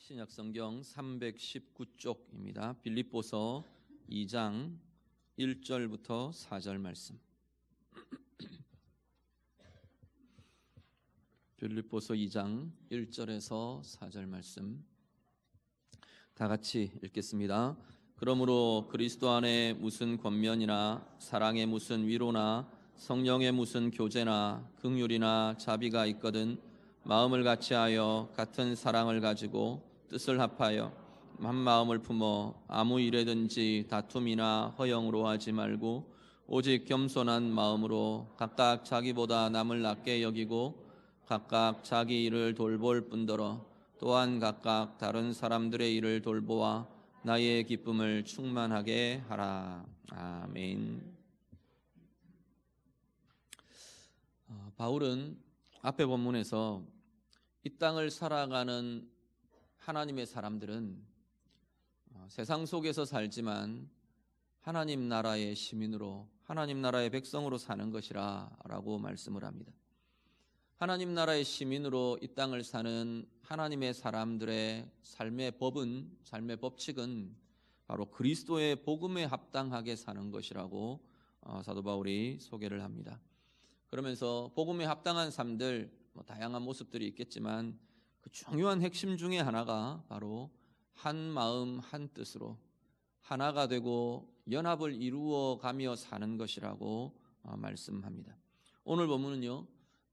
신약 성경 319쪽입니다. 빌립보서 2장 1절부터 4절 말씀. 빌립보서 2장 1절에서 4절 말씀. 다 같이 읽겠습니다. 그러므로 그리스도 안에 무슨 권면이나 사랑의 무슨 위로나 성령의 무슨 교제나 긍휼이나 자비가 있거든 마음을 같이하여 같은 사랑을 가지고 뜻을 합하여 한 마음을 품어 아무 일에든지 다툼이나 허영으로 하지 말고 오직 겸손한 마음으로 각각 자기보다 남을 낮게 여기고 각각 자기 일을 돌볼 뿐더러 또한 각각 다른 사람들의 일을 돌보아 나의 기쁨을 충만하게 하라. 아멘. 바울은 앞에 본문에서 이 땅을 살아가는 하나님의 사람들은 세상 속에서 살지만 하나님 나라의 시민으로 하나님 나라의 백성으로 사는 것이라 라고 말씀을 합니다. 하나님 나라의 시민으로 이 땅을 사는 하나님의 사람들의 삶의 법은, 삶의 법칙은 바로 그리스도의 복음에 합당하게 사는 것이라고 사도 바울이 소개를 합니다. 그러면서 복음에 합당한 삶들, 다양한 모습들이 있겠지만 그 중요한 핵심 중에 하나가 바로 한 마음 한 뜻으로 하나가 되고 연합을 이루어 가며 사는 것이라고 말씀합니다. 오늘 본문은요,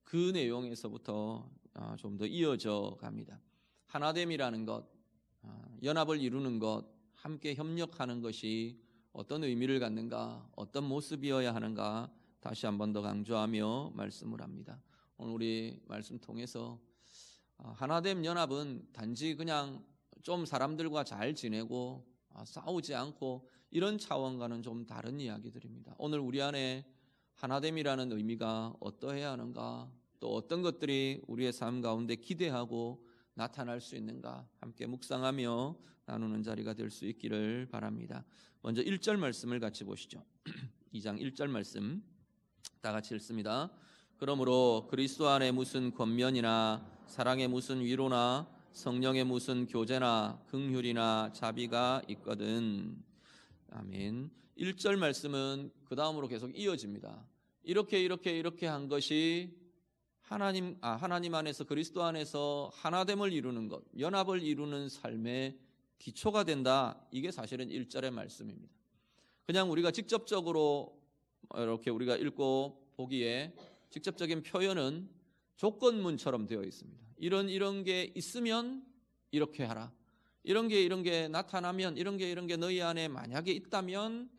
그 내용에서부터 좀 더 이어져 갑니다. 하나됨이라는 것, 연합을 이루는 것, 함께 협력하는 것이 어떤 의미를 갖는가, 어떤 모습이어야 하는가 다시 한 번 더 강조하며 말씀을 합니다. 오늘 우리 말씀 통해서 하나됨 연합은 단지 그냥 좀 사람들과 잘 지내고 싸우지 않고 이런 차원과는 좀 다른 이야기들입니다. 오늘 우리 안에 하나됨이라는 의미가 어떠해야 하는가, 또 어떤 것들이 우리의 삶 가운데 기대하고 나타날 수 있는가 함께 묵상하며 나누는 자리가 될 수 있기를 바랍니다. 먼저 1절 말씀을 같이 보시죠. 2장 1절 말씀 다 같이 읽습니다. 그러므로 그리스도 안에 무슨 권면이나 사랑의 무슨 위로나 성령의 무슨 교제나 긍휼이나 자비가 있거든. 아멘. 1절 말씀은 그 다음으로 계속 이어집니다. 이렇게 한 것이 하나님 안에서 그리스도 안에서 하나됨을 이루는 것, 연합을 이루는 삶의 기초가 된다. 이게 사실은 1절의 말씀입니다. 그냥 우리가 직접적으로 이렇게 우리가 읽고 보기에 직접적인 표현은 조건문처럼 되어 있습니다. 이런 게 있으면 이렇게 하라. 이런 게 나타나면 이런 게 너희 안에 만약에 있다면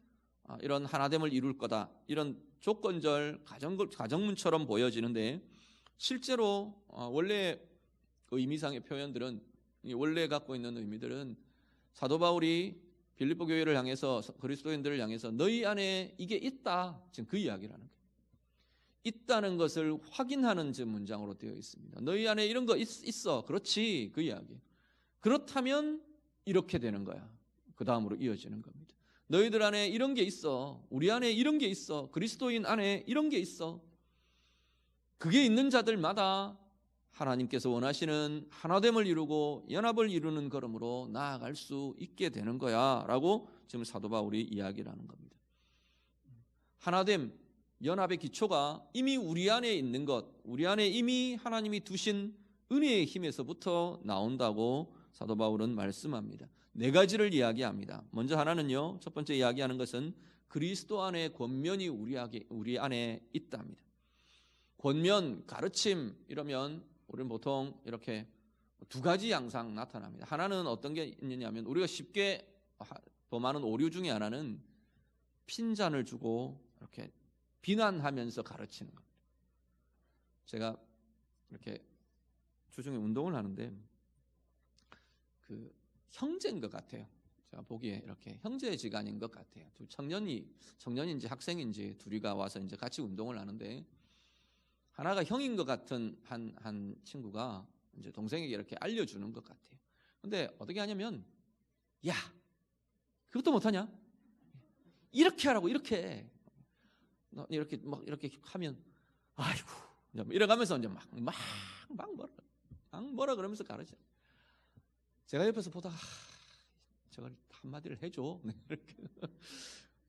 이런 하나됨을 이룰 거다. 이런 조건절 가정문처럼 보여지는데 실제로 원래 의미상의 표현들은 원래 갖고 있는 의미들은 사도 바울이 빌립보 교회를 향해서 그리스도인들을 향해서 너희 안에 이게 있다. 지금 그 이야기를 하는 거예요. 있다는 것을 확인하는 문장으로 되어 있습니다. 너희 안에 이런 거 있어. 그렇지. 그 이야기. 그렇다면 이렇게 되는 거야. 그 다음으로 이어지는 겁니다. 너희들 안에 이런 게 있어. 우리 안에 이런 게 있어. 그리스도인 안에 이런 게 있어. 그게 있는 자들마다 하나님께서 원하시는 하나됨을 이루고 연합을 이루는 걸음으로 나아갈 수 있게 되는 거야 라고 지금 사도 바울이 이야기를 하는 겁니다. 하나됨, 연합의 기초가 이미 우리 안에 있는 것, 우리 안에 이미 하나님이 두신 은혜의 힘에서부터 나온다고 사도 바울은 말씀합니다. 네 가지를 이야기합니다. 먼저 하나는요, 첫 번째 이야기하는 것은 그리스도 안에 권면이 우리 안에 있답니다. 권면, 가르침 이러면 우리는 보통 이렇게 두 가지 양상 나타납니다. 하나는 어떤 게 있느냐면 우리가 쉽게 범하는 오류 중에 하나는 핀잔을 주고 이렇게 비난하면서 가르치는 겁니다. 제가 이렇게 주중에 운동을 하는데 그 형제인 것 같아요. 제가 보기에 이렇게 형제지간인 것 같아요. 두 청년인지 학생인지 둘이가 와서 이제 같이 운동을 하는데 하나가 형인 것 같은 한 친구가 이제 동생에게 이렇게 알려주는 것 같아요. 근데 어떻게 하냐면, 야, 그것도 못하냐? 이렇게 하라고, 이렇게 막 이렇게 하면, 아이고, 이러가면서 이제 막 뭐라 그러면서 가르쳐. 제가 옆에서 보다가 저걸 한마디를 해줘. 이렇게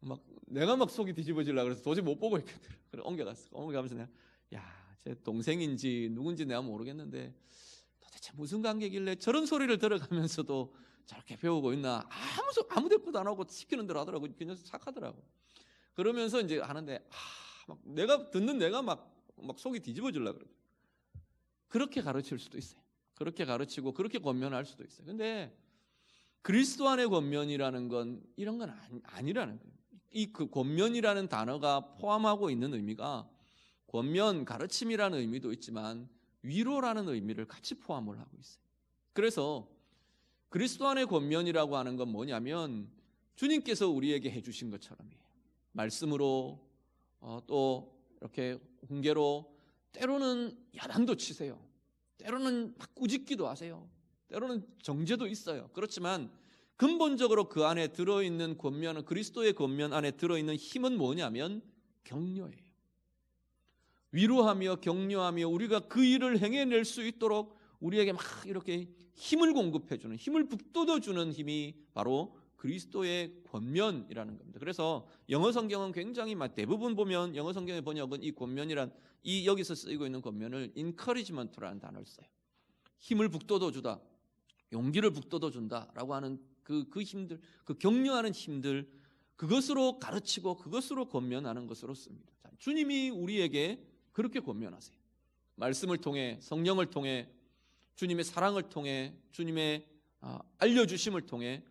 막 내가 막 속이 뒤집어지려고 그래서 도저히 못 보고 있거든. 그래 옮겨갔어. 옮겨가면서 내가 제 동생인지 누군지 내가 모르겠는데 도대체 무슨 관계길래 저런 소리를 들어가면서도 저렇게 배우고 있나. 아무 대꾸도 안 하고 시키는 대로 하더라고. 그 녀석 착하더라고. 그러면서 이제 하는데 막 내가 듣는 내가 막 속이 뒤집어지려고 그래. 그렇게 가르칠 수도 있어요. 그렇게 가르치고 그렇게 권면할 수도 있어요. 근데 그리스도 안의 권면이라는 건 이런 건 아니라는 거예요. 이 그 권면이라는 단어가 포함하고 있는 의미가 권면, 가르침이라는 의미도 있지만 위로라는 의미를 같이 포함을 하고 있어요. 그래서 그리스도 안의 권면이라고 하는 건 뭐냐면 주님께서 우리에게 해주신 것처럼이에요. 말씀으로 또 이렇게 훈계로 때로는 야단도 치세요. 때로는 막 꾸짖기도 하세요. 때로는 정죄도 있어요. 그렇지만 근본적으로 그 안에 들어있는 권면은, 그리스도의 권면 안에 들어있는 힘은 뭐냐면 격려예요. 위로하며 격려하며 우리가 그 일을 행해낼 수 있도록 우리에게 막 이렇게 힘을 공급해주는, 힘을 북돋워주는 힘이 바로 그리스도의 권면이라는 겁니다. 그래서 영어 성경은 굉장히 대부분 보면 영어 성경의 번역은 이 권면이란, 이 여기서 쓰이고 있는 권면을 encouragement라는 단어를 써요. 힘을 북돋워주다, 용기를 북돋워준다라고 하는 그 힘들, 그 격려하는 힘들, 그것으로 가르치고 그것으로 권면하는 것으로 씁니다. 자, 주님이 우리에게 그렇게 권면하세요. 말씀을 통해, 성령을 통해, 주님의 사랑을 통해, 주님의 알려주심을 통해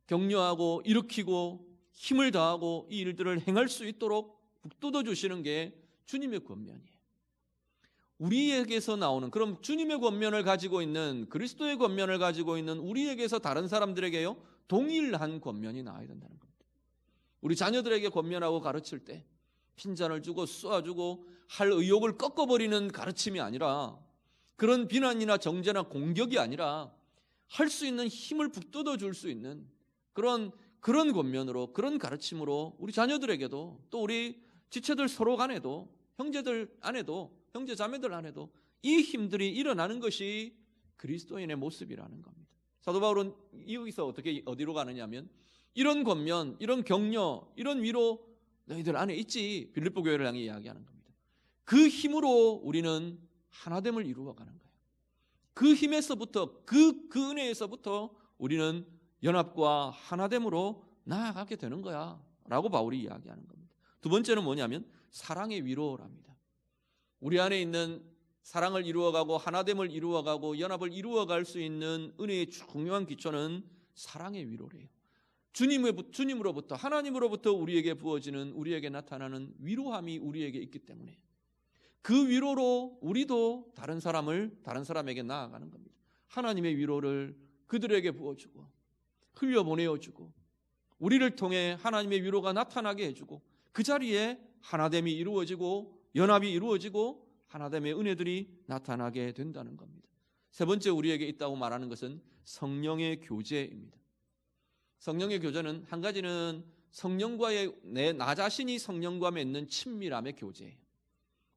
격려하고 일으키고 힘을 다하고 이 일들을 행할 수 있도록 북돋워 주시는 게 주님의 권면이에요. 우리에게서 나오는, 그럼 주님의 권면을 가지고 있는, 그리스도의 권면을 가지고 있는 우리에게서 다른 사람들에게요 동일한 권면이 나와야 된다는 겁니다. 우리 자녀들에게 권면하고 가르칠 때 핀잔을 주고 쏘아주고 할 의욕을 꺾어버리는 가르침이 아니라, 그런 비난이나 정죄나 공격이 아니라 할 수 있는 힘을 북돋워 줄 수 있는 그런 권면으로, 그런 가르침으로 우리 자녀들에게도, 또 우리 지체들 서로 간에도, 형제들 안에도, 형제 자매들 안에도 이 힘들이 일어나는 것이 그리스도인의 모습이라는 겁니다. 사도 바울은 여기서 어디로 가느냐면 이런 권면, 이런 격려, 이런 위로 너희들 안에 있지, 빌립보 교회를 향해 이야기하는 겁니다. 그 힘으로 우리는 하나됨을 이루어가는 거예요. 그 힘에서부터, 그 은혜에서부터 우리는 연합과 하나됨으로 나아가게 되는 거야 라고 바울이 이야기하는 겁니다. 두 번째는 뭐냐면 사랑의 위로랍니다. 우리 안에 있는 사랑을 이루어가고 하나됨을 이루어가고 연합을 이루어갈 수 있는 은혜의 중요한 기초는 사랑의 위로래요. 주님으로부터, 하나님으로부터 우리에게 부어지는, 우리에게 나타나는 위로함이 우리에게 있기 때문에 그 위로로 우리도 다른 사람에게 나아가는 겁니다. 하나님의 위로를 그들에게 부어주고 흘려보내어주고 우리를 통해 하나님의 위로가 나타나게 해주고 그 자리에 하나됨이 이루어지고 연합이 이루어지고 하나됨의 은혜들이 나타나게 된다는 겁니다. 세 번째 우리에게 있다고 말하는 것은 성령의 교제입니다. 성령의 교제는 한 가지는 성령과의 나 자신이 성령과 맺는 친밀함의 교제예요.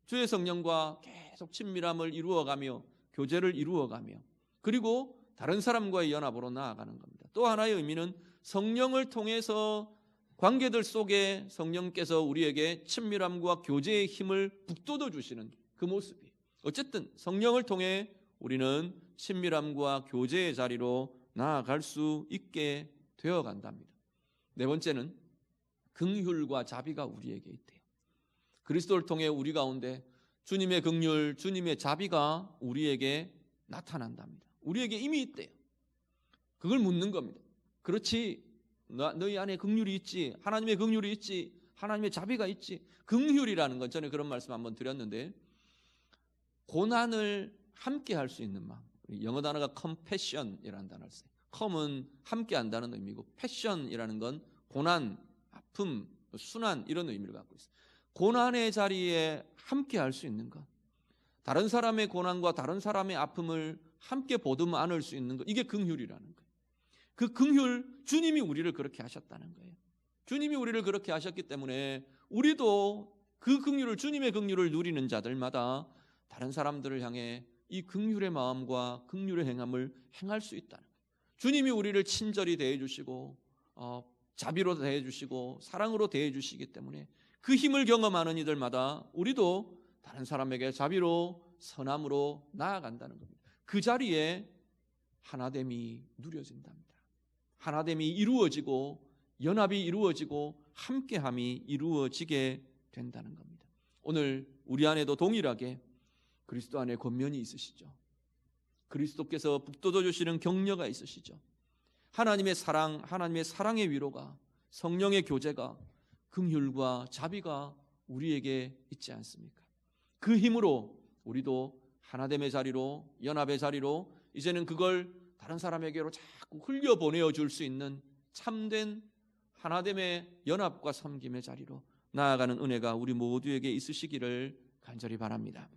주의 성령과 계속 친밀함을 이루어가며 교제를 이루어가며 그리고 다른 사람과의 연합으로 나아가는 겁니다. 또 하나의 의미는 성령을 통해서 관계들 속에 성령께서 우리에게 친밀함과 교제의 힘을 북돋워 주시는 그 모습이에요. 어쨌든 성령을 통해 우리는 친밀함과 교제의 자리로 나아갈 수 있게 되어 간답니다. 네 번째는 긍휼과 자비가 우리에게 있대요. 그리스도를 통해 우리 가운데 주님의 긍휼, 주님의 자비가 우리에게 나타난답니다. 우리에게 이미 있대요. 그걸 묻는 겁니다. 그렇지, 너희 안에 긍휼이 있지, 하나님의 긍휼이 있지, 하나님의 자비가 있지. 긍휼이라는 건 전에 그런 말씀 한번 드렸는데 고난을 함께 할 수 있는 마음. 영어 단어가 compassion이라는 단어를 써요. com은 함께 한다는 의미고 passion이라는 건 고난, 아픔, 순환 이런 의미를 갖고 있어요. 고난의 자리에 함께 할 수 있는 것, 다른 사람의 고난과 다른 사람의 아픔을 함께 보듬어 안을 수 있는 것, 이게 긍휼이라는 거예요. 그 긍휼, 주님이 우리를 그렇게 하셨다는 거예요. 주님이 우리를 그렇게 하셨기 때문에 우리도 그 긍휼을, 주님의 긍휼을 누리는 자들마다 다른 사람들을 향해 이 긍휼의 마음과 긍휼의 행함을 행할 수 있다는 거예요. 주님이 우리를 친절히 대해주시고 자비로 대해주시고 사랑으로 대해주시기 때문에 그 힘을 경험하는 이들마다 우리도 다른 사람에게 자비로 선함으로 나아간다는 겁니다. 그 자리에 하나됨이 누려진답니다. 하나됨이 이루어지고 연합이 이루어지고 함께함이 이루어지게 된다는 겁니다. 오늘 우리 안에도 동일하게 그리스도 안에 권면이 있으시죠. 그리스도께서 북돋워 주시는 격려가 있으시죠. 하나님의 사랑, 하나님의 사랑의 위로가, 성령의 교제가, 긍휼과 자비가 우리에게 있지 않습니까? 그 힘으로 우리도 하나됨의 자리로, 연합의 자리로, 이제는 그걸 다른 사람에게로 자꾸 흘려보내어 줄 수 있는 참된 하나됨의 연합과 섬김의 자리로 나아가는 은혜가 우리 모두에게 있으시기를 간절히 바랍니다.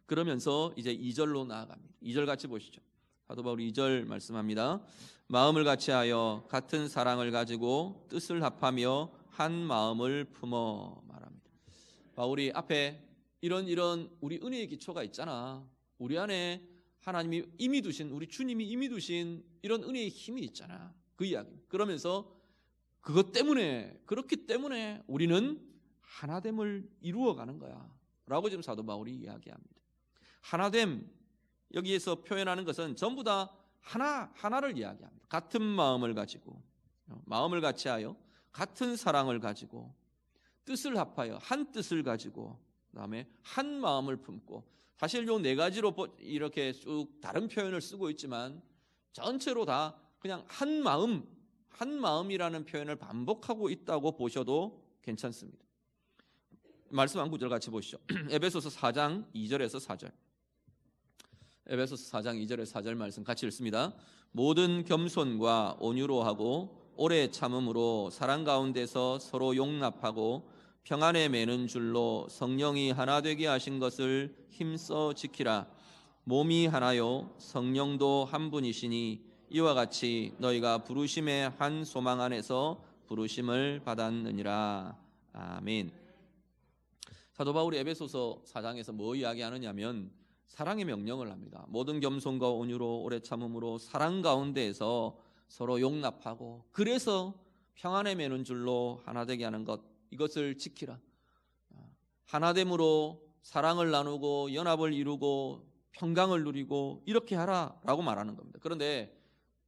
그러면서 이제 2절로 나아갑니다. 2절 같이 보시죠. 사도 바울이 2절 말씀합니다. 마음을 같이하여 같은 사랑을 가지고 뜻을 합하며 한 마음을 품어 말합니다. 바울이 앞에 이런 우리 은혜의 기초가 있잖아. 우리 안에 하나님이 이미 두신, 우리 주님이 이미 두신 이런 은혜의 힘이 있잖아. 그 이야기. 그러면서 그렇기 때문에 우리는 하나됨을 이루어가는 거야 라고 지금 사도 바울이 이야기합니다. 하나됨, 여기에서 표현하는 것은 전부 다 하나를 이야기합니다. 같은 마음을 가지고, 마음을 같이하여 같은 사랑을 가지고, 뜻을 합하여 한 뜻을 가지고, 그다음에 한 마음을 품고. 사실 요 네 가지로 이렇게 쭉 다른 표현을 쓰고 있지만 전체로 다 그냥 한 마음이라는 표현을 반복하고 있다고 보셔도 괜찮습니다. 말씀 한 구절 같이 보시죠. 에베소서 4장 2절에서 4절. 에베소서 4장 2절에서 4절 말씀 같이 읽습니다. 모든 겸손과 온유로 하고 오래 참음으로 사랑 가운데서 서로 용납하고 평안에 매는 줄로 성령이 하나 되게 하신 것을 힘써 지키라. 몸이 하나요 성령도 한 분이시니 이와 같이 너희가 부르심의 한 소망 안에서 부르심을 받았느니라. 아멘. 사도 바울이 에베소서 4장에서 뭐 이야기하느냐면 사랑의 명령을 합니다. 모든 겸손과 온유로 오래 참음으로 사랑 가운데에서 서로 용납하고 그래서 평안에 매는 줄로 하나 되게 하는 것, 이것을 지키라. 하나됨으로 사랑을 나누고 연합을 이루고 평강을 누리고 이렇게 하라라고 말하는 겁니다. 그런데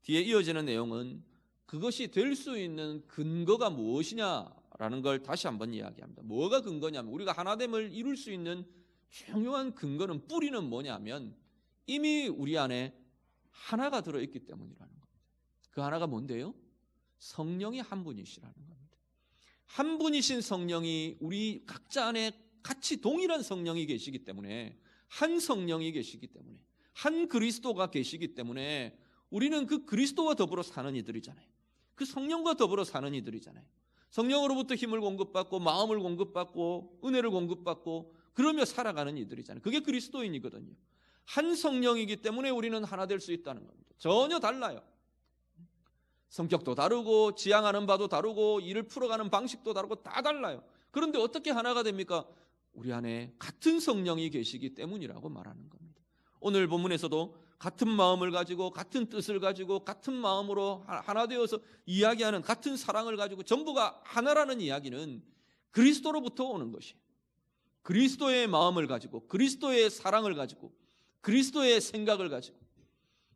뒤에 이어지는 내용은 그것이 될 수 있는 근거가 무엇이냐라는 걸 다시 한번 이야기합니다. 뭐가 근거냐면 우리가 하나됨을 이룰 수 있는 중요한 근거는, 뿌리는 뭐냐면 이미 우리 안에 하나가 들어있기 때문이라는 겁니다. 그 하나가 뭔데요? 성령이 한 분이시라는 겁니다. 한 분이신 성령이 우리 각자 안에 같이 동일한 성령이 계시기 때문에, 한 성령이 계시기 때문에, 한 그리스도가 계시기 때문에 우리는 그 그리스도와 더불어 사는 이들이잖아요. 그 성령과 더불어 사는 이들이잖아요. 성령으로부터 힘을 공급받고 마음을 공급받고 은혜를 공급받고 그러며 살아가는 이들이잖아요. 그게 그리스도인이거든요. 한 성령이기 때문에 우리는 하나 될 수 있다는 겁니다. 전혀 달라요. 성격도 다르고 지향하는 바도 다르고 일을 풀어가는 방식도 다르고 다 달라요. 그런데 어떻게 하나가 됩니까? 우리 안에 같은 성령이 계시기 때문이라고 말하는 겁니다. 오늘 본문에서도 같은 마음을 가지고 같은 뜻을 가지고 같은 마음으로 하나 되어서 이야기하는 같은 사랑을 가지고 전부가 하나라는 이야기는 그리스도로부터 오는 것이에요. 그리스도의 마음을 가지고 그리스도의 사랑을 가지고 그리스도의 생각을 가지고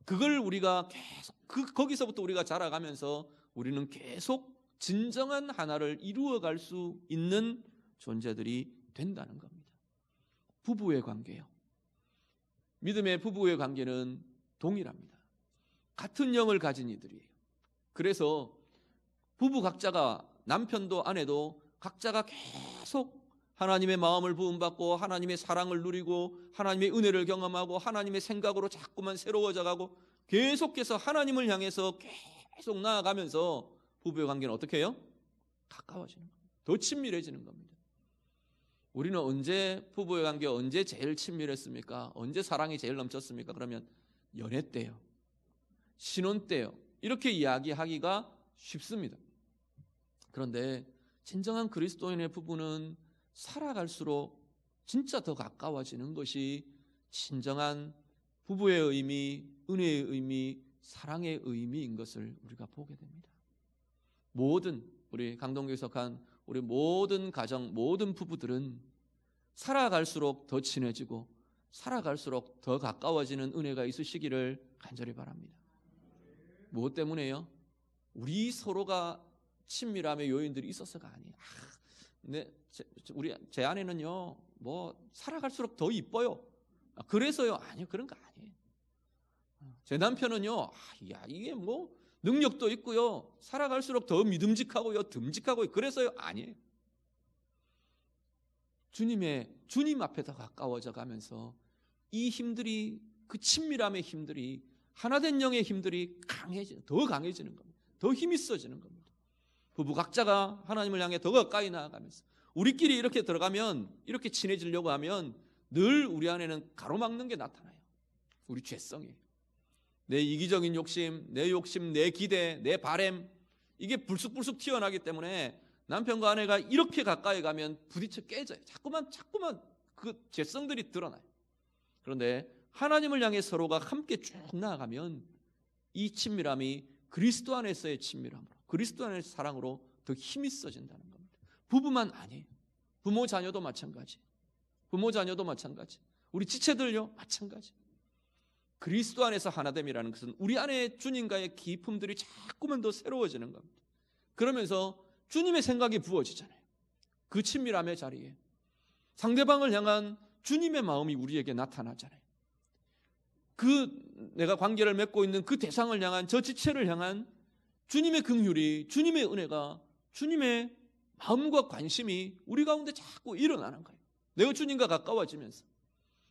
그걸 우리가 계속 거기서부터 우리가 자라가면서 우리는 계속 진정한 하나를 이루어갈 수 있는 존재들이 된다는 겁니다. 부부의 관계요. 믿음의 부부의 관계는 동일합니다. 같은 영을 가진 이들이에요. 그래서 부부 각자가, 남편도 아내도 각자가 계속 하나님의 마음을 부음받고 하나님의 사랑을 누리고 하나님의 은혜를 경험하고 하나님의 생각으로 자꾸만 새로워져가고 계속해서 하나님을 향해서 계속 나아가면서 부부의 관계는 어떻게 해요? 가까워지는 겁니다. 더 친밀해지는 겁니다. 우리는 언제 부부의 관계 언제 제일 친밀했습니까? 언제 사랑이 제일 넘쳤습니까? 그러면 연애 때요, 신혼 때요, 이렇게 이야기하기가 쉽습니다. 그런데 진정한 그리스도인의 부부는 살아갈수록 진짜 더 가까워지는 것이 진정한 부부의 의미, 은혜의 의미, 사랑의 의미인 것을 우리가 보게 됩니다. 모든 우리 강동교에 속한 우리 모든 가정, 모든 부부들은 살아갈수록 더 친해지고 살아갈수록 더 가까워지는 은혜가 있으시기를 간절히 바랍니다. 무엇 때문에요? 우리 서로가 친밀함의 요인들이 있어서가 아니에요. 제 아내는요, 뭐 살아갈수록 더 이뻐요. 그래서요? 아니요, 그런 거 아니에요. 제 남편은요, 이게 뭐 능력도 있고요, 살아갈수록 더 믿음직하고요, 듬직하고요. 그래서요? 아니에요. 주님 앞에서 가까워져 가면서 이 힘들이, 그 친밀함의 힘들이, 하나된 영의 힘들이 더 강해지는 겁니다. 더 힘이 있어지는 겁니다. 부부 각자가 하나님을 향해 더 가까이 나아가면서 우리끼리 이렇게 들어가면, 이렇게 친해지려고 하면 늘 우리 안에는 가로막는 게 나타나요. 우리 죄성이에요. 내 이기적인 욕심, 내 기대, 내 바램, 이게 불쑥불쑥 튀어나기 때문에 남편과 아내가 이렇게 가까이 가면 부딪혀 깨져요. 자꾸만 그 죄성들이 드러나요. 그런데 하나님을 향해 서로가 함께 쭉 나아가면 이 친밀함이 그리스도 안에서의 친밀함으로, 그리스도 안에서의 사랑으로 더 힘이 있어진다는 겁니다. 부부만 아니에요. 부모 자녀도 마찬가지. 우리 지체들요, 마찬가지. 그리스도 안에서 하나됨이라는 것은 우리 안에 주님과의 기품들이 자꾸만 더 새로워지는 겁니다. 그러면서 주님의 생각이 부어지잖아요. 그 친밀함의 자리에 상대방을 향한 주님의 마음이 우리에게 나타나잖아요. 내가 관계를 맺고 있는 그 대상을 향한, 저 지체를 향한 주님의 긍휼이, 주님의 은혜가, 주님의 마음과 관심이 우리 가운데 자꾸 일어나는 거예요. 내가 주님과 가까워지면서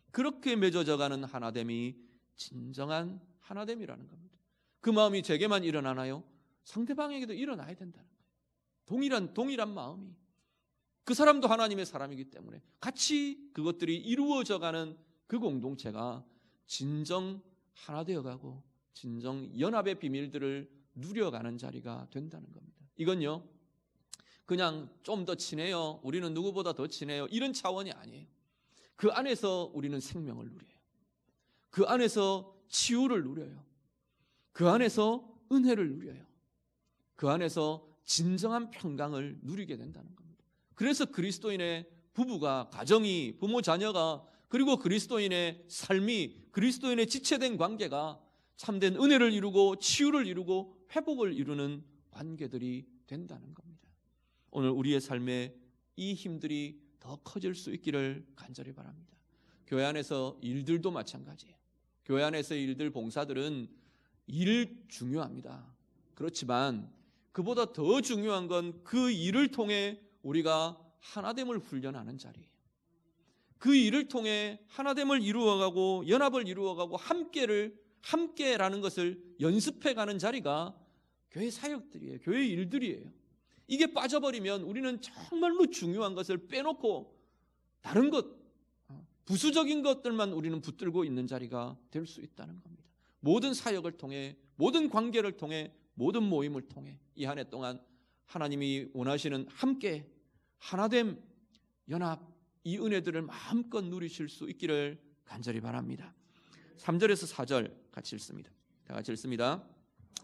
그렇게 맺어져가는 하나됨이 진정한 하나됨이라는 겁니다. 그 마음이 제게만 일어나나요? 상대방에게도 일어나야 된다는 거예요. 동일한 마음이. 그 사람도 하나님의 사람이기 때문에 같이 그것들이 이루어져가는 그 공동체가 진정 하나 되어가고 진정 연합의 비밀들을 누려가는 자리가 된다는 겁니다. 이건요, 그냥 좀 더 친해요, 우리는 누구보다 더 친해요, 이런 차원이 아니에요. 그 안에서 우리는 생명을 누려요. 그 안에서 치유를 누려요. 그 안에서 은혜를 누려요. 그 안에서 진정한 평강을 누리게 된다는 겁니다. 그래서 그리스도인의 부부가, 가정이, 부모 자녀가, 그리고 그리스도인의 삶이, 그리스도인의 지체된 관계가 참된 은혜를 이루고 치유를 이루고 회복을 이루는 관계들이 된다는 겁니다. 오늘 우리의 삶에 이 힘들이 더 커질 수 있기를 간절히 바랍니다. 교회 안에서 일들도 마찬가지예요. 교회 안에서의 일들, 봉사들은 일 중요합니다. 그렇지만 그보다 더 중요한 건 그 일을 통해 우리가 하나됨을 훈련하는 자리예요. 그 일을 통해 하나됨을 이루어가고 연합을 이루어가고 함께라는 것을 연습해가는 자리가 교회 사역들이에요. 교회 일들이에요. 이게 빠져버리면 우리는 정말로 중요한 것을 빼놓고 다른 것, 부수적인 것들만 우리는 붙들고 있는 자리가 될 수 있다는 겁니다. 모든 사역을 통해, 모든 관계를 통해, 모든 모임을 통해 이 한 해 동안 하나님이 원하시는 함께, 하나됨, 연합, 이 은혜들을 마음껏 누리실 수 있기를 간절히 바랍니다. 3절에서 4절 같이 읽습니다. 다 같이 읽습니다.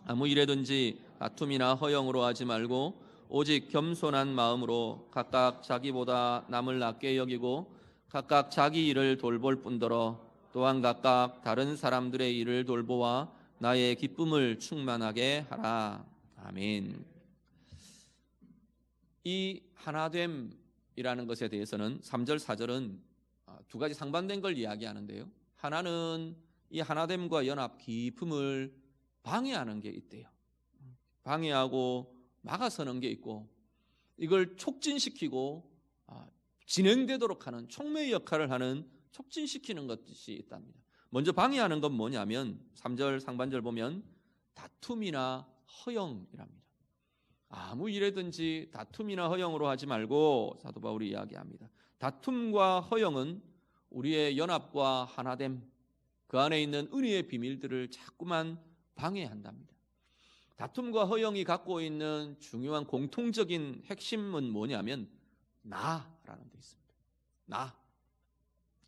아무 일에든지 다툼이나 허영으로 하지 말고 오직 겸손한 마음으로 각각 자기보다 남을 낮게 여기고 각각 자기 일을 돌볼 뿐더러 또한 각각 다른 사람들의 일을 돌보아 나의 기쁨을 충만하게 하라. 아멘. 이 하나됨이라는 것에 대해서는 3절, 4절은 두 가지 상반된 걸 이야기하는데요. 하나는 이 하나됨과 연합, 기쁨을 방해하는 게 있대요. 방해하고 막아서는 게 있고, 이걸 촉진시키고 진행되도록 하는 촉매의 역할을 하는, 촉진시키는 것이 있답니다. 먼저 방해하는 건 뭐냐면 3절 상반절 보면 다툼이나 허영이랍니다. 아무 일에든지 다툼이나 허영으로 하지 말고 사도 바울이 이야기합니다. 다툼과 허영은 우리의 연합과 하나됨, 그 안에 있는 은혜의 비밀들을 자꾸만 방해한답니다. 다툼과 허영이 갖고 있는 중요한 공통적인 핵심은 뭐냐면 나라는 데 있습니다. 나,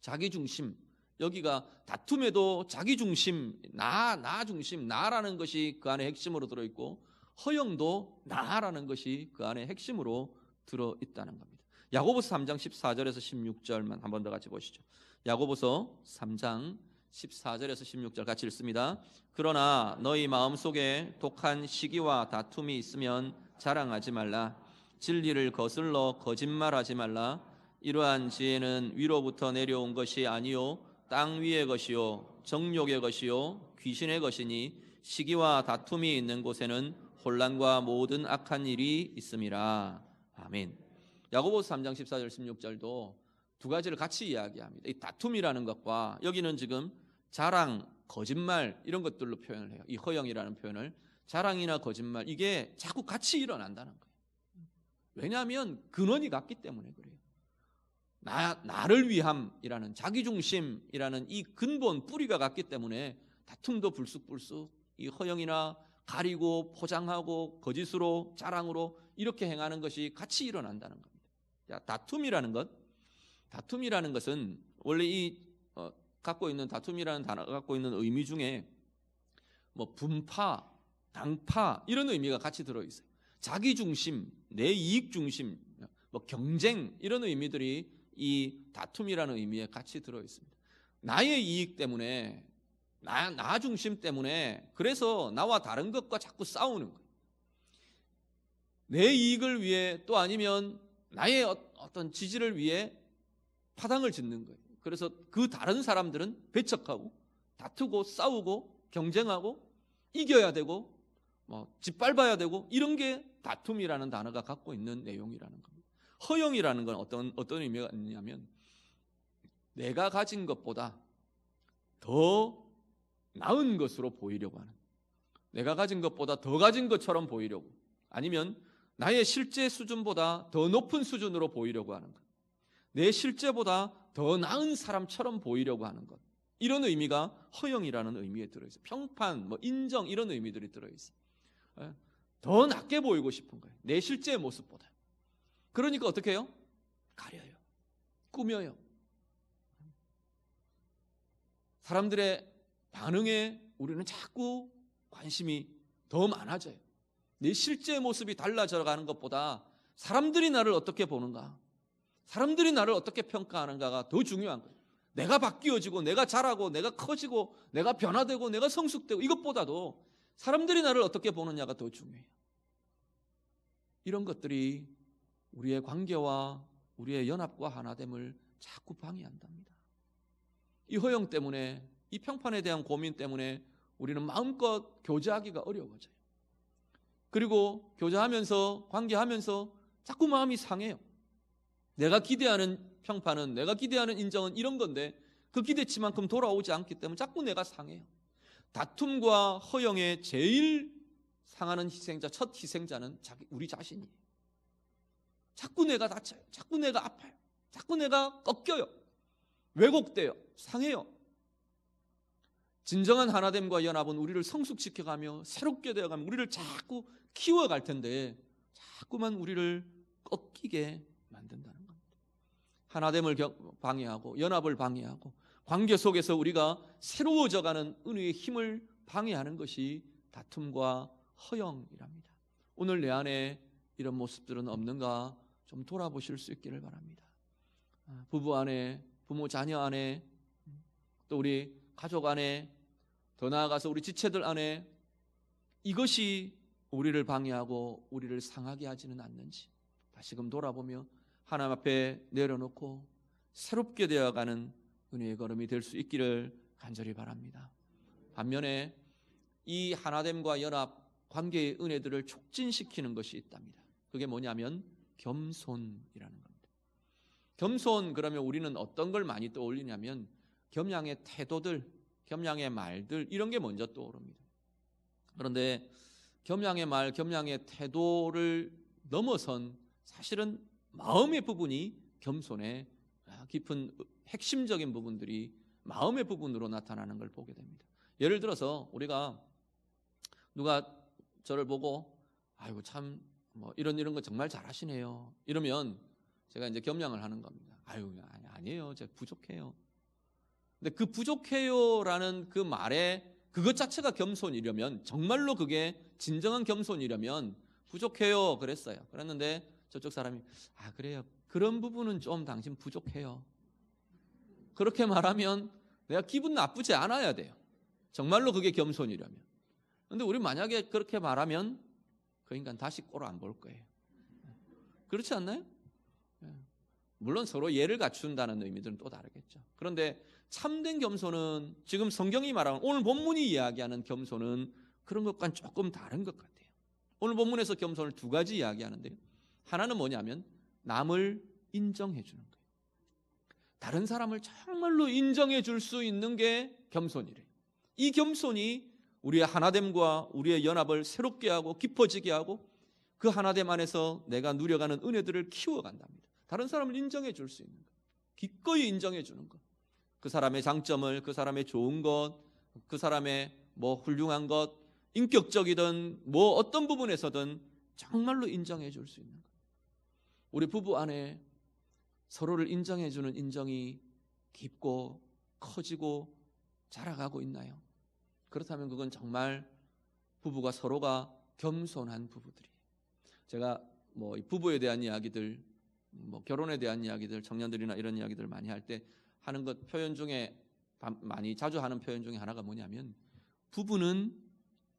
자기중심, 여기가 다툼에도 자기중심, 나 중심, 나라는 것이 그 안에 핵심으로 들어있고 허영도 나라는 것이 그 안에 핵심으로 들어있다는 겁니다. 야고보서 3장 14절에서 16절만 한 번 더 같이 보시죠. 야고보서 3장 14절에서 16절 같이 읽습니다. 그러나 너희 마음속에 독한 시기와 다툼이 있으면 자랑하지 말라. 진리를 거슬러 거짓말하지 말라. 이러한 지혜는 위로부터 내려온 것이 아니요 땅 위의 것이요 정욕의 것이요 귀신의 것이니 시기와 다툼이 있는 곳에는 혼란과 모든 악한 일이 있음이라. 아멘. 야고보서 3장 14절 16절도 두 가지를 같이 이야기합니다. 이 다툼이라는 것과 여기는 지금 자랑, 거짓말 이런 것들로 표현을 해요. 이 허영이라는 표현을 자랑이나 거짓말 이게 자꾸 같이 일어난다는 거예요. 왜냐하면 근원이 같기 때문에 그래요. 나를 위함이라는 자기중심이라는 이 근본 뿌리가 같기 때문에 다툼도 불쑥불쑥 이 허영이나 가리고 포장하고 거짓으로 자랑으로 이렇게 행하는 것이 같이 일어난다는 겁니다. 자, 다툼이라는 것은 원래 이 갖고 있는 다툼이라는 단어가 갖고 있는 의미 중에 뭐 분파, 당파 이런 의미가 같이 들어 있어요. 자기중심, 내 이익중심, 뭐 경쟁 이런 의미들이 이 다툼이라는 의미에 같이 들어 있습니다. 나의 이익 때문에 나 중심 때문에 그래서 나와 다른 것과 자꾸 싸우는 거예요. 내 이익을 위해 또 아니면 나의 어떤 지지를 위해 파당을 짓는 거예요. 그래서 그 다른 사람들은 배척하고 다투고 싸우고 경쟁하고 이겨야 되고 뭐 짓밟아야 되고 이런 게 다툼이라는 단어가 갖고 있는 내용이라는 겁니다. 허영이라는 건 어떤 의미가 있냐면 내가 가진 것보다 더 나은 것으로 보이려고 하는, 내가 가진 것보다 더 가진 것처럼 보이려고, 아니면 나의 실제 수준보다 더 높은 수준으로 보이려고 하는 것, 내 실제보다 더 나은 사람처럼 보이려고 하는 것, 이런 의미가 허영이라는 의미에 들어있어요. 평판, 뭐 인정 이런 의미들이 들어있어요. 더 낫게 보이고 싶은 거예요. 내 실제의 모습보다. 그러니까 어떻게 해요? 가려요. 꾸며요. 사람들의 반응에 우리는 자꾸 관심이 더 많아져요. 내 실제 모습이 달라져 가는 것보다 사람들이 나를 어떻게 보는가, 사람들이 나를 어떻게 평가하는가가 더 중요한 거예요. 내가 바뀌어지고 내가 자라고 내가 커지고 내가 변화되고 내가 성숙되고 이것보다도 사람들이 나를 어떻게 보느냐가 더 중요해요. 이런 것들이 우리의 관계와 우리의 연합과 하나됨을 자꾸 방해한답니다. 이 허영 때문에, 이 평판에 대한 고민 때문에 우리는 마음껏 교제하기가 어려워져요. 그리고 교제하면서 관계하면서 자꾸 마음이 상해요. 내가 기대하는 평판은, 내가 기대하는 인정은 이런 건데 그 기대치만큼 돌아오지 않기 때문에 자꾸 내가 상해요. 다툼과 허영의 제일 상하는 희생자, 첫 희생자는 우리 자신이에요. 자꾸 내가 다쳐요. 자꾸 내가 아파요. 자꾸 내가 꺾여요. 왜곡돼요. 상해요. 진정한 하나됨과 연합은 우리를 성숙시켜가며 새롭게 되어가며 우리를 자꾸 키워갈 텐데 자꾸만 우리를 꺾이게 만든다는 겁니다. 하나됨을 방해하고 연합을 방해하고 관계 속에서 우리가 새로워져가는 은혜의 힘을 방해하는 것이 다툼과 허영이랍니다. 오늘 내 안에 이런 모습들은 없는가 좀 돌아보실 수 있기를 바랍니다. 부부 안에, 부모 자녀 안에, 또 우리 가족 안에, 더 나아가서 우리 지체들 안에 이것이 우리를 방해하고 우리를 상하게 하지는 않는지 다시금 돌아보며 하나님 앞에 내려놓고 새롭게 되어가는 은혜의 걸음이 될 수 있기를 간절히 바랍니다. 반면에 이 하나됨과 연합, 관계의 은혜들을 촉진시키는 것이 있답니다. 그게 뭐냐면 겸손이라는 겁니다. 겸손, 그러면 우리는 어떤 걸 많이 떠올리냐면 겸양의 태도들, 겸양의 말들 이런 게 먼저 떠오릅니다. 그런데 겸양의 말, 겸양의 태도를 넘어선 사실은 마음의 부분이 겸손의 깊은 핵심적인 부분들이 마음의 부분으로 나타나는 걸 보게 됩니다. 예를 들어서 우리가 누가 저를 보고 아이고 참 뭐 이런 거 정말 잘하시네요 이러면 제가 이제 겸양을 하는 겁니다. 아유 아니에요, 제가 부족해요. 근데 그 부족해요라는 그 말에 그것 자체가 겸손이려면, 정말로 그게 진정한 겸손이려면 부족해요 그랬어요. 그랬는데 저쪽 사람이 그래요. 그런 부분은 좀 당신 부족해요. 그렇게 말하면 내가 기분 나쁘지 않아야 돼요. 정말로 그게 겸손이라면. 근데 우리 만약에 그렇게 말하면 그 인간 다시 꼴 안 볼 거예요. 그렇지 않나요? 물론 서로 예를 갖춘다는 의미들은 또 다르겠죠. 그런데 참된 겸손은 지금 성경이 말하는, 오늘 본문이 이야기하는 겸손은 그런 것과는 조금 다른 것 같아요. 오늘 본문에서 겸손을 두 가지 이야기하는데요. 하나는 뭐냐면 남을 인정해 주는 거예요. 다른 사람을 정말로 인정해 줄 수 있는 게 겸손이래요. 이 겸손이 우리의 하나됨과 우리의 연합을 새롭게 하고 깊어지게 하고 그 하나됨 안에서 내가 누려가는 은혜들을 키워간답니다. 다른 사람을 인정해 줄 수 있는 것, 기꺼이 인정해 주는 것, 그 사람의 장점을, 그 사람의 좋은 것, 그 사람의 훌륭한 것, 인격적이든 어떤 부분에서든 정말로 인정해 줄 수 있는 것. 우리 부부 안에 서로를 인정해 주는 인정이 깊고 커지고 자라가고 있나요? 그렇다면 그건 정말 부부가 서로가 겸손한 부부들이에요. 제가 부부에 대한 이야기들, 결혼에 대한 이야기들, 청년들이나 이런 이야기들을 많이 할 때 하는 것 표현 중에 많이 자주 하는 표현 중에 하나가 뭐냐면 부부는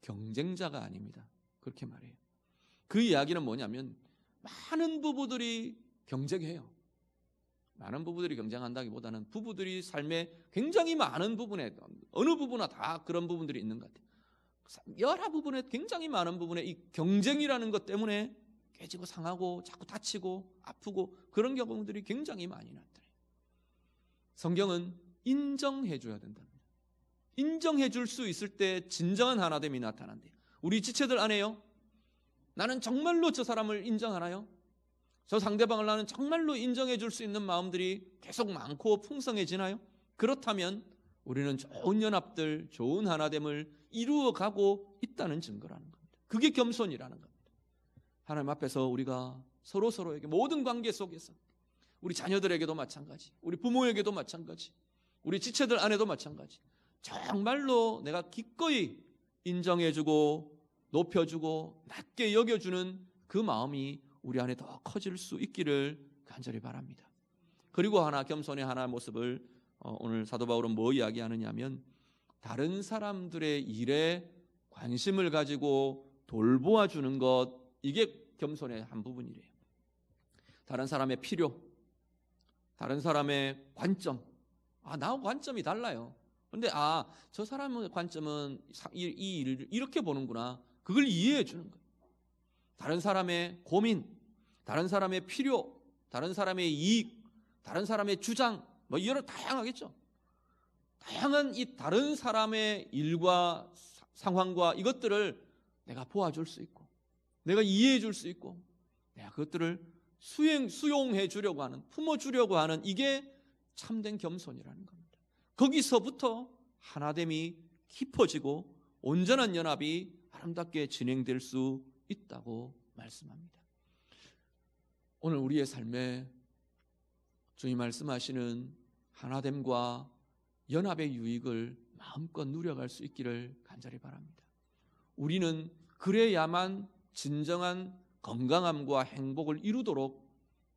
경쟁자가 아닙니다. 그렇게 말해요. 그 이야기는 뭐냐면 많은 부부들이 경쟁해요. 많은 부부들이 경쟁한다기보다는 부부들이 삶에 굉장히 많은 부분에, 어느 부부나 다 그런 부분들이 있는 것 같아요. 여러 부분에, 굉장히 많은 부분에 이 경쟁이라는 것 때문에 깨지고 상하고 자꾸 다치고 아프고 그런 경우들이 굉장히 많이 나타나요. 성경은 인정해 줘야 된답니다. 인정해 줄 수 있을 때 진정한 하나됨이 나타난대요. 우리 지체들 안에요, 나는 정말로 저 사람을 인정하나요? 저 상대방을 나는 정말로 인정해 줄 수 있는 마음들이 계속 많고 풍성해지나요? 그렇다면 우리는 좋은 연합들, 좋은 하나됨을 이루어가고 있다는 증거라는 겁니다. 그게 겸손이라는 겁니다. 하나님 앞에서 우리가 서로에게 모든 관계 속에서, 우리 자녀들에게도 마찬가지, 우리 부모에게도 마찬가지, 우리 지체들 안에도 마찬가지, 정말로 내가 기꺼이 인정해주고 높여주고 낮게 여겨주는 그 마음이 우리 안에 더 커질 수 있기를 간절히 바랍니다. 그리고 겸손의 하나의 모습을 오늘 사도 바울은 뭐 이야기하느냐면 다른 사람들의 일에 관심을 가지고 돌보아주는 것, 이게 겸손의 한 부분이래요. 다른 사람의 필요, 다른 사람의 관점, 나하고 관점이 달라요. 그런데 저 사람의 관점은 이 일을 이렇게 보는구나, 그걸 이해해 주는 거예요. 다른 사람의 고민, 다른 사람의 필요, 다른 사람의 이익, 다른 사람의 주장, 여러 다양하겠죠. 다양한 이 다른 사람의 일과 상황과 이것들을 내가 보아줄 수 있고, 내가 이해해 줄 수 있고, 내가 그것들을 수용해 주려고 하는, 품어주려고 하는, 이게 참된 겸손이라는 겁니다. 거기서부터 하나됨이 깊어지고 온전한 연합이 아름답게 진행될 수 있다고 말씀합니다. 오늘 우리의 삶에 주님 말씀하시는 하나됨과 연합의 유익을 마음껏 누려갈 수 있기를 간절히 바랍니다. 우리는 그래야만 진정한 건강함과 행복을 이루도록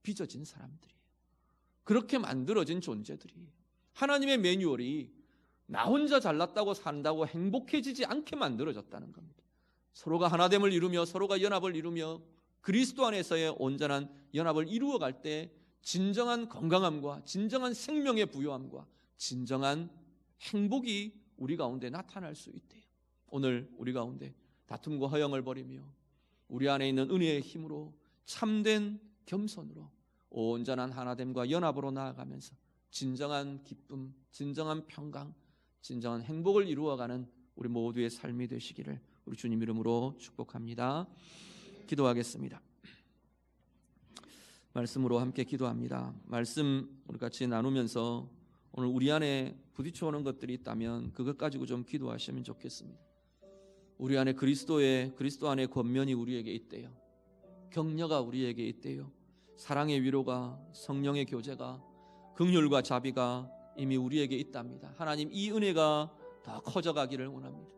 빚어진 사람들이에요. 그렇게 만들어진 존재들이에요. 하나님의 매뉴얼이 나 혼자 잘났다고 산다고 행복해지지 않게 만들어졌다는 겁니다. 서로가 하나됨을 이루며 서로가 연합을 이루며 그리스도 안에서의 온전한 연합을 이루어갈 때 진정한 건강함과 진정한 생명의 부요함과 진정한 행복이 우리 가운데 나타날 수 있대요. 오늘 우리 가운데 다툼과 허영을 버리며 우리 안에 있는 은혜의 힘으로 참된 겸손으로 온전한 하나됨과 연합으로 나아가면서 진정한 기쁨, 진정한 평강, 진정한 행복을 이루어가는 우리 모두의 삶이 되시기를 우리 주님 이름으로 축복합니다. 기도하겠습니다. 말씀으로 함께 기도합니다. 말씀 우리 같이 나누면서 오늘 우리 안에 부딪혀오는 것들이 있다면 그것 가지고 좀 기도하시면 좋겠습니다. 우리 안에 그리스도 안의 권면이 우리에게 있대요. 격려가 우리에게 있대요. 사랑의 위로가, 성령의 교제가, 긍휼과 자비가 이미 우리에게 있답니다. 하나님, 이 은혜가 더 커져가기를 원합니다.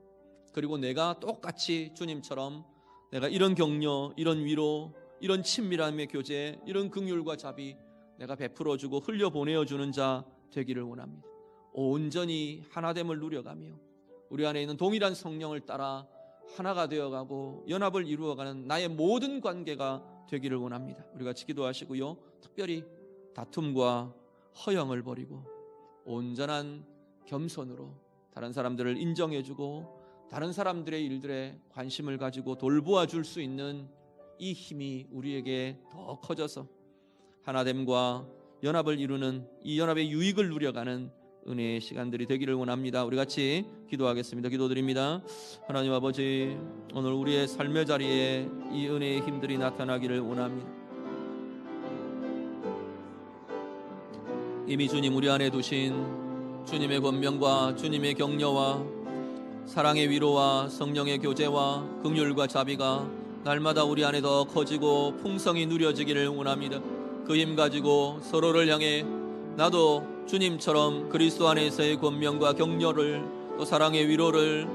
그리고 내가 똑같이 주님처럼 내가 이런 격려, 이런 위로, 이런 친밀함의 교제, 이런 긍휼과 자비 내가 베풀어주고 흘려보내어주는 자 되기를 원합니다. 온전히 하나됨을 누려가며 우리 안에 있는 동일한 성령을 따라 하나가 되어가고 연합을 이루어가는 나의 모든 관계가 되기를 원합니다. 우리 같이 기도하시고요, 특별히 다툼과 허영을 버리고 온전한 겸손으로 다른 사람들을 인정해주고 다른 사람들의 일들에 관심을 가지고 돌보아 줄 수 있는 이 힘이 우리에게 더 커져서 하나됨과 연합을 이루는 이 연합의 유익을 누려가는 은혜의 시간들이 되기를 원합니다. 우리 같이 기도하겠습니다. 기도드립니다. 하나님 아버지, 오늘 우리의 삶의 자리에 이 은혜의 힘들이 나타나기를 원합니다. 이미 주님 우리 안에 두신 주님의 권명과 주님의 격려와 사랑의 위로와 성령의 교제와 긍휼과 자비가 날마다 우리 안에 더 커지고 풍성히 누려지기를 원합니다. 그 힘 가지고 서로를 향해 나도 주님처럼 그리스도 안에서의 권명과 격려를, 또 사랑의 위로를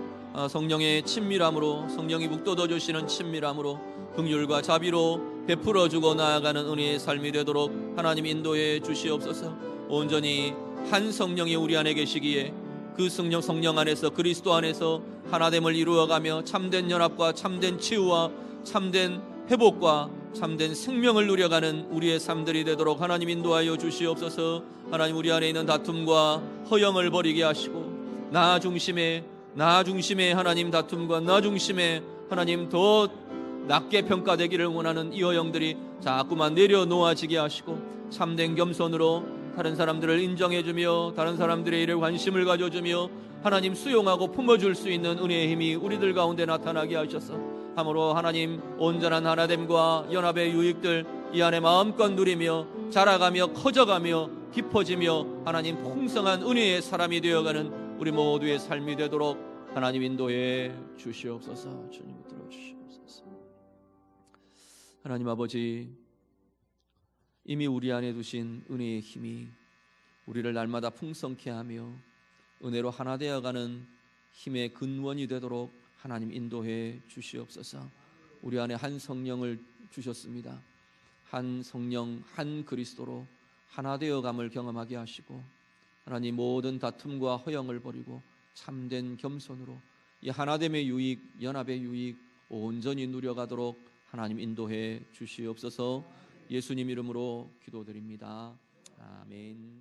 성령의 친밀함으로, 성령이 북돋워 주시는 친밀함으로 긍휼과 자비로 베풀어주고 나아가는 은혜의 삶이 되도록 하나님 인도해 주시옵소서. 온전히 한 성령이 우리 안에 계시기에 그 성령 안에서, 그리스도 안에서 하나됨을 이루어가며 참된 연합과 참된 치유와 참된 회복과 참된 생명을 누려가는 우리의 삶들이 되도록 하나님 인도하여 주시옵소서. 하나님, 우리 안에 있는 다툼과 허영을 버리게 하시고 나 중심의 하나님 다툼과 나 중심의 하나님 더 낮게 평가되기를 원하는 이 허영들이 자꾸만 내려놓아지게 하시고 참된 겸손으로 다른 사람들을 인정해주며 다른 사람들의 일에 관심을 가져주며 하나님 수용하고 품어줄 수 있는 은혜의 힘이 우리들 가운데 나타나게 하셔서 함으로 하나님 온전한 하나됨과 연합의 유익들 이 안에 마음껏 누리며 자라가며 커져가며 깊어지며 하나님 풍성한 은혜의 사람이 되어가는 우리 모두의 삶이 되도록 하나님 인도해 주시옵소서. 주님 들어주시옵소서. 하나님 아버지, 이미 우리 안에 두신 은혜의 힘이 우리를 날마다 풍성케 하며 은혜로 하나 되어가는 힘의 근원이 되도록 하나님 인도해 주시옵소서. 우리 안에 한 성령을 주셨습니다. 한 성령, 한 그리스도로 하나 되어감을 경험하게 하시고 하나님 모든 다툼과 허영을 버리고 참된 겸손으로 이 하나됨의 유익, 연합의 유익 온전히 누려가도록 하나님 인도해 주시옵소서. 예수님 이름으로 기도드립니다. 아멘.